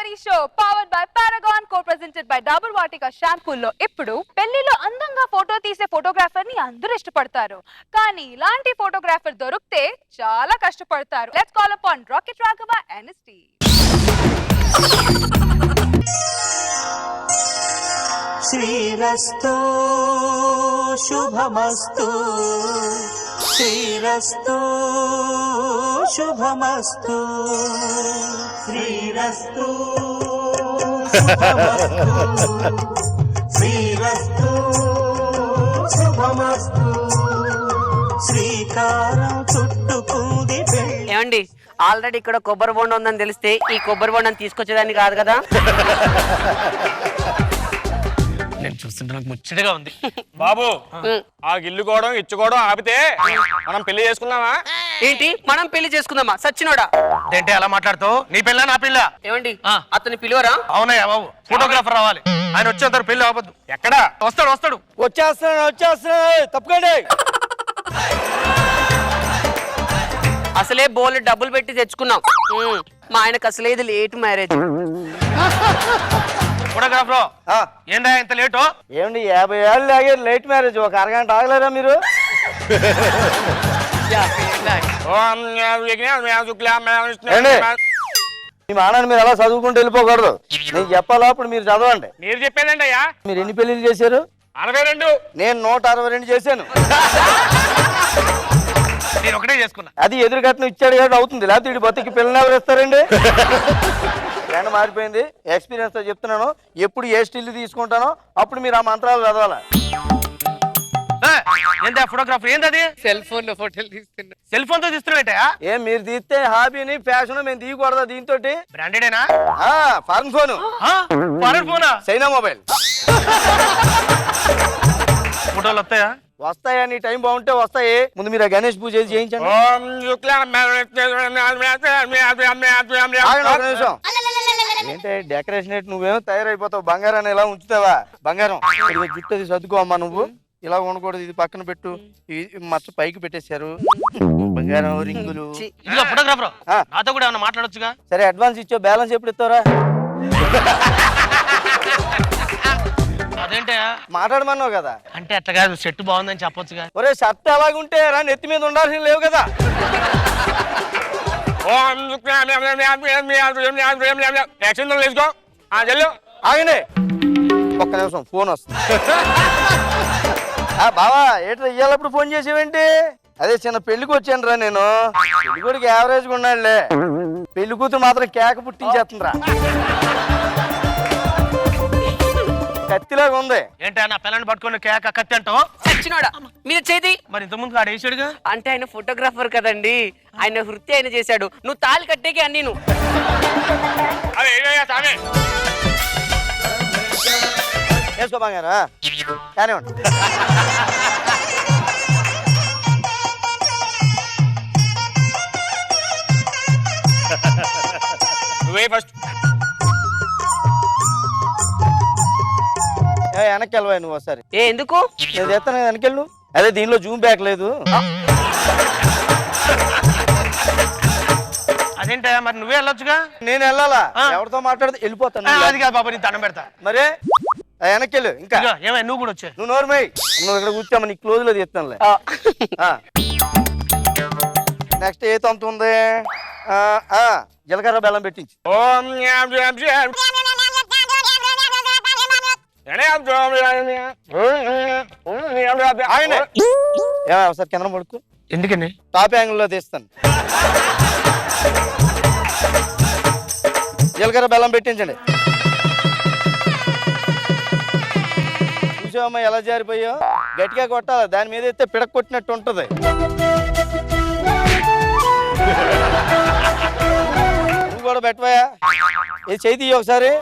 Money Show powered by Paragon, co-presented by Dabur Vatika shampoo లో ఇప్పుడు పెళ్లిలో అందంగా ఫోటో తీసే ఫోటోగ్రాఫర్ ని అందరూ ఇష్టపడతారు. కానీ ఇలాంటి ఫోటోగ్రాఫర్ దొరికితే చాలా కష్టపడతారు. Let's call upon Rocket Raghava and his team. శ్రీరస్తు శుభమస్తు శ్రీరస్తు శుభమస్తు శ్రీరస్తు శ్రీరస్తు శుభమస్తు శ్రీకారం చుట్టుకుంది. ఏమండి ఆల్రెడీ ఇక్కడ కొబ్బరి బొండం ఉందని తెలిస్తే ఈ కొబ్బరి బొండం తీసుకొచ్చేదాన్ని కాదు కదా. నేను చూస్తుంటే నాకు ముచ్చటగా ఉంది. బాబు ఆ గిల్లుకోవడం ఇచ్చుకోవడం ఆపితే మనం పెళ్లి చేసుకుందామా? ఏంటి మనం పెళ్లి చేసుకుందామా? సచ్చినోడా ఏంటి అలా మాట్లాడుతావు? నీ పిల్ల నా పిల్ల. ఏమండి అతని పిలువరా? అవునయ్యా బాబు, ఫోటోగ్రాఫర్ రావాలి. ఆయన వచ్చేంత పెళ్లి అవ్వద్దు. ఎక్కడా వస్తాడు వస్తాడు వచ్చేస్తున్నాడు తప్పకండి. అసలే బోల్ డబ్బులు పెట్టి తెచ్చుకున్నాం. మా ఆయనకు అసలే ఇది లేట్ మ్యారేజ్. ఫోటోగ్రాఫర్ ఏందా ఇంత లేటు? ఏమండి 50 ఏళ్ళు ఆగారు, లేట్ మ్యారేజ్. ఒక అరగంట ఆగలేరా మీరు? మీ మానాన్ని మీరు అలా చదువుకుంటూ వెళ్ళిపోకూడదు. నేను చెప్పాలా అప్పుడు మీరు చదవండి. మీరు చెప్పేదండి అయ్యా. మీరు ఎన్ని పెళ్లిళ్ళు చేశారు? 62. నేను 162 చేశాను. నేను ఒకటే చేసుకున్నా. అది ఎదురు కట్నం ఇచ్చాడు కాబట్టి అవుతుంది, లేకపోతే వీడి బతికి పిల్లలు ఎవరు ఇస్తారండి? ట్రెండ్ మారిపోయింది. ఎక్స్పీరియన్స్ తో చెప్తున్నాను. ఎప్పుడు ఏ స్టిల్ తీసుకుంటానో అప్పుడు మీరు ఆ మంత్రాలు చదవాలి. ఏంటా ఫోటోగ్రాఫర్? ఏంటది? సెల్ ఫోన్ లో ఫోటోలు తీస్తున్నా. సెల్ ఫోన్ తో తీస్తున్నావేటా? ఏం మీరు తీస్తే హాబీని ఫ్యాషన్ మేము తీయకూడదా? దీంతో బ్రాండెడేనా? Foreign phone. ఫారెన్ ఫోనా? China mobile. ఫోటోలు వస్తాయా? వస్తాయా? నీ టైం బాగుంటే వస్తాయి. ముందు మీరు గణేష్ పూజ చేయించండి. ఏంటి డెకరేషన్? నువ్వేమో తయారైపోతావు. బంగారాన్ని ఇలా ఉంచుతావా? బంగారం జుట్టు అది సర్దుకో అమ్మా. నువ్వు ఇలా ఉండకూడదు. ఇది పక్కన పెట్టు. మచ్చ పైకి పెట్టేశారు. బంగారం రింగులు. ఫోటోగ్రాఫర్ నాతో కూడా ఏమన్నా మాట్లాడొచ్చుగా? సరే అడ్వాన్స్ ఇచ్చో, బ్యాలెన్స్ ఎప్పుడు ఇస్తారా? అదేంటే మాట్లాడమన్నావు కదా. అంటే అట్లా కాదు, సెట్ బాగుందని చెప్పొచ్చుగా. ఒరే షర్ట్ అలాగుంటే రా, నెత్తి మీద ఉండాల్సిన లేవు కదా. ఆగండి ఒక్క నిమిషం, ఫోన్ వస్తుంది. బావా ఏంట్రా ఇయ్యాలప్పుడు ఫోన్ చేసేవేంటి? అదే చిన్న పెళ్లికి వచ్చాను రా నేను. పెళ్లి కొడుకు యావరేజ్గా ఉన్నాడులే. పెళ్లి కూతురు మాత్రం కేక పుట్టించేస్తుందిరా. కత్తిలాగా ఉంది. ఏంటి నా పిల్లని పట్టుకుని కేక కత్తి అంటావు? సచ్చినోడా మీరు చేతి. మరి ఇంతకుముందు ఆడ వేసాడుగా. అంటే ఆయన ఫోటోగ్రాఫర్ కదండి, ఆయన వృత్తి ఆయన చేశాడు. నువ్వు తాళి కట్టేకి అన్ని నువ్వు వేసుకో బంగారా. కానివ్వండి. నువ్వే ఫస్ట్. వెనక్కి వెళ్ళవా నువ్వు ఒకసారి? ఎందుకు? నేను తెస్తాను వెనకెళ్ళు. అదే దీనిలో జూమ్ బ్యాక్ లేదు. అదేంటా మరి నువ్వే వెళ్ళొచ్చుగా. నేను వెళ్ళాలా? ఎవరితో మాట్లాడితే వెళ్ళిపోతాను. అది కాదు బాబా, నేను దండం పెడతా. మరే వెనకెళ్ళు. ఇంకా ఏమై నువ్వు కూడా వచ్చా. నువ్వు నోరుమై. నువ్వు ఇక్కడ కూర్చోమని నీ క్లోజ్ లో తీస్తానులే. నెక్స్ట్ ఏ తొంత ఉంది? జీలకర్ర బెల్లం పెట్టించి. ఒకసారి కింద పడుకో. ఎందుకని? టాప్ యాంగిల్ లో తీస్తాను. జీలకర్ర బెల్లం పెట్టించండి. చూసావమ్మా ఎలా జారిపోయా? గట్టిగా కొట్టాలి. దాని మీద అయితే పిడక కొట్టినట్టు ఉంటది. నువ్వు కూడా పెట్టవా? ఇది చేయి ఒకసారి.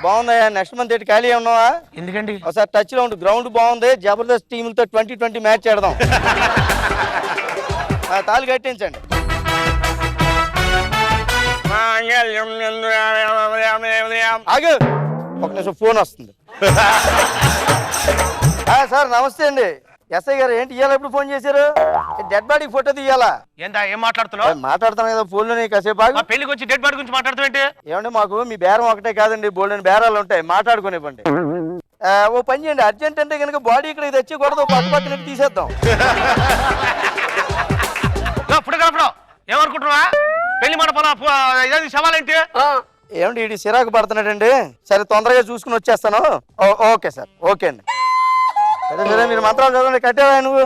బాగుందయ్యా. నెక్స్ట్ మంత్ ఏంటి ఖాళీ ఉన్నావా? ఎందుకండి? ఒకసారి టచ్ లో ఉండు. గ్రౌండ్ బాగుంది. జబర్దస్త్ టీములతో 2020 మ్యాచ్ ఆడదాం. తాళి కట్టించండి. ఆగు ఒక నిమిషం, ఫోన్ వస్తుంది. సార్ నమస్తే అండి. ఎస్ఐ గారు ఏంటి ఇయ్యాల ఎప్పుడు ఫోన్ చేశారు? డెడ్ బాడీకి ఫోటో తీయాలా? ఏందా ఏం మాట్లాడుతున్నావు? మాట్లాడతాను కదా ఫోన్లోనే కాసేపు ఆగు. మా పెళ్లికి వచ్చి డెడ్ బాడీ గురించి మాట్లాడుతావు ఏంటి? ఏమంటే మాకు మీ బేరం ఒకటే కాదండి, బోల్డెన్ బేరాలు ఉంటాయి, మాట్లాడుకునేవ్వండి. ఓ పని చేయండి, అర్జెంట్ అంటే కనుక బాడీ ఇక్కడ తెచ్చకూడదు, పక్క పక్కన తీసేద్దాం. ఫోటోగ్రాఫర్ ఏమనుకుంటున్నావా? పెళ్లి మండపంలో ఇదేంటి సవాలేంటి? ఏమండి ఇది సిరాకు పడుతున్నాడండి. సరే తొందరగా చూసుకుని వచ్చేస్తాను. ఓకే సార్, ఓకే అండి. సరే సరే మీరు మంత్రాలు చదవండి. కట్టేవా నువ్వు?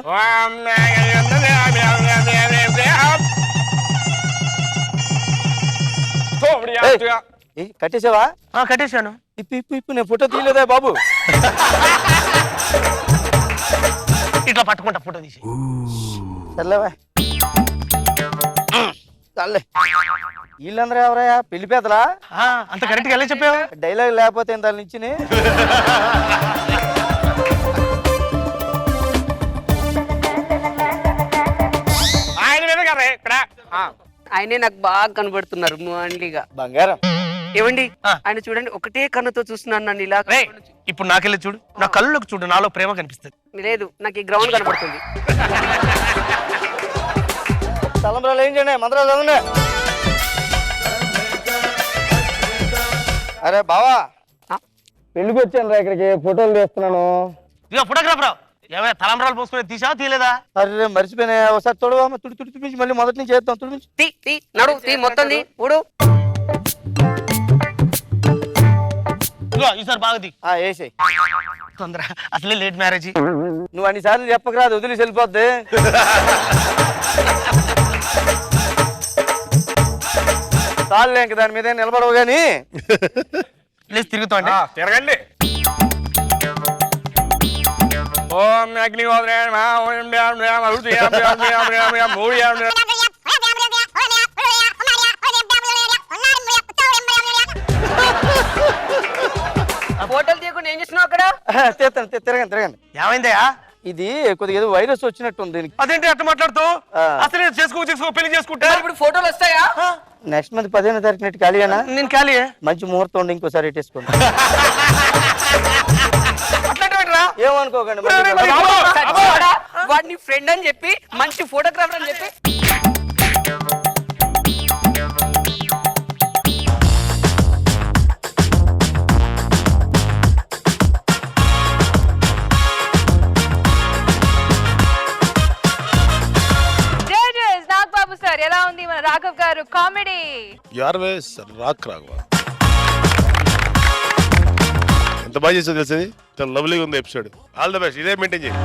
కట్టేసావా? కట్టేశాను. ఇప్పు నేను ఫోటో తీయలేదా బాబు? ఇట్లా పట్టుకుంటా ఫోటో తీసి. సర్లేవా చాలే. వీళ్ళందరూ ఎవరయ్యా? పెళ్లి పేదలా? అంత కరెక్ట్ గా ఎలా చెప్పావు? డైలాగ్ లేకపోతే దాని నుంచి ఆయన మీద కదా ఇక్కడ. ఆయనే నాకు బాగా కనబడుతున్నారు మండిగా. బంగారం ఏమండి ఆయన చూడండి, ఒకటే కన్నుతో చూస్తున్నాను నన్ను ఇలా. ఇప్పుడు నాకెళ్ళి చూడు, నా కళ్ళలోకి చూడు, నాలో ప్రేమ కనిపిస్తుంది. లేదు, నాకు ఈ గ్రౌండ్ కనబడుతుంది. తలంబ్రాలు ఏం చేయండి, మంత్రాలు చదవండి. అరే బావా, పెళ్లికి వచ్చాను రా ఇక్కడికి, ఫోటోలు తీస్తున్నాను. ఇక ఫోటోగ్రాఫర్ ఏమైనా తలంబరాలు పోసుకుని తీసావా తీయలేదా? అరే మర్చిపోయినా, ఒకసారి తొడవా, తుడిపించి మళ్ళీ మొదటి నుంచి చేద్దాం. తుడిపించి నడు మొత్తం ఊడు. ఈసారి బాగుంది. వేసేయ్ తొందర, అసలే లేట్ మ్యారేజ్. నువ్వు అన్నిసార్లు చెప్పకరాదు, వదిలేసి వెళ్ళిపోద్ది. చాలులే, ఇంక దాని మీద నిలబడవు గాని లేచి తిరుగుతాండి. తిరగండి. ఓం అగ్నిహోత్రే నమః. ఓం డ్యాం డ్యాం అరుతి డ్యాం డ్యాం డ్యాం డ్యాం డ్యాం మూడు డ్యాం డ్యాం. ఫోటోలు తీయకుండా ఏం చేస్తున్నావు అక్కడ? తిరగండి. ఏమైందయ్యా? ఇది కొద్దిగా ఏదో వైరస్ వచ్చినట్టుంది దీనికి. అదేంటి అట్లా మాట్లాడుతూ? అసలే చేసుకో పెళ్లి చేసుకుంటా. ఇప్పుడు ఫోటోలు వస్తాయా? నెక్స్ట్ మంత్ 15వ తారీఖు ఖాళీనా? నేను ఖాళీ. మంచి ముహూర్తం ఉండి ఇంకోసారి ఎట్టేసుకోండి. ఏమనుకోకండి. వాడిని ఫ్రెండ్ అని చెప్పి, మంచి ఫోటోగ్రాఫర్ అని చెప్పి. నాగబాబు సార్, ఎలా ఉంది మన రాఘవ్ గారు కామెడీ? రాఘవ ఎంత బాగా చేసావు తెలుసు, చాలా లవ్లీగా ఉంది ఎపిసోడ్. ఆల్ ద బెస్ట్, ఇదే మెయింటైన్ చేయి.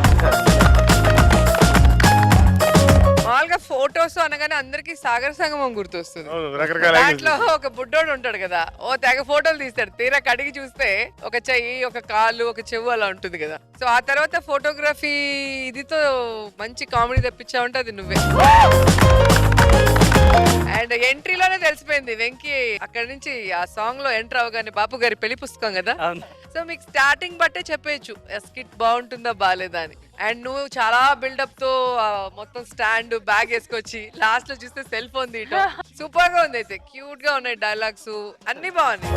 మామూలుగా ఫోటోస్ అనగానే అందరికి సాగర సంగమం గుర్తొస్తుంది. రకరకాల దాంట్లో ఒక బుడ్డోడు ఉంటాడు కదా, ఓ తెగ ఫోటోలు తీస్తాడు. తీరా కడిగి చూస్తే ఒక చెయ్యి, ఒక కాలు, ఒక చెవు అలా ఉంటుంది కదా. సో ఆ తర్వాత ఫోటోగ్రఫీ ఇదితో మంచి కామెడీ తెప్పించావంటే అది నువ్వే. అండ్ ఎంట్రీలోనే తెలిసిపోయింది వెంకీ అక్కడ నుంచి ఆ సాంగ్ లో ఎంటర్ అవగానే బాపు గారి పెళ్లి పుస్తకం కదా. సో మీకు స్టార్టింగ్ బట్టే చెప్పేయచ్చు స్కిట్ బాగుంటుందా బాగాలేదా అని. అండ్ నువ్వు చాలా బిల్డప్ తో మొత్తం స్టాండ్ బ్యాగ్ వేసుకొచ్చి లాస్ట్ లో చూస్తే సెల్ ఫోన్ తీయటం సూపర్ గా ఉంది. అయితే క్యూట్ గా ఉన్నాయి డైలాగ్స్, అన్ని బాగున్నాయి.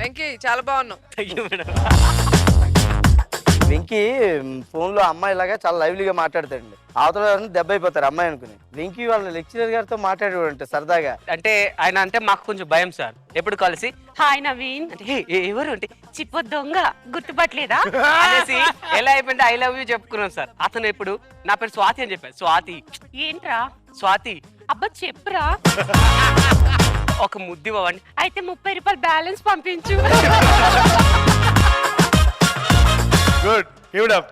వెంకీ చాలా బాగున్నావు. వెంకీ ఫోన్ లో అమ్మాయి లాగా చాలా లైవ్లీగా మాట్లాడతాడండి. అవతల దెబ్బ అయిపోతారు అమ్మాయి అనుకుని. వెంకీ వాళ్ళ లెక్చరర్ గారితో మాట్లాడేవాడంటే సరదాగా. అంటే ఆయన అంటే మాకు కొంచెం భయం సార్. ఎప్పుడు కలిసి హాయ్ నవీన్ అంటే ఎవరు అంటే చిప్ప దొంగ గుర్తుపట్టలేదా అనేసి ఎలా అయిపోయింది ఐ లవ్ యూ చెప్పుకున్నాం సార్. అతను ఇప్పుడు నా పేరు స్వాతి అని చెప్పారు. స్వాతి ఏంట్రా స్వాతి, అబ్బా చెప్పురా, ఒక ముద్దు ఇవ్వండి, అయితే 30 రూపాయలు బ్యాలెన్స్ పంపించు. Good, give it up.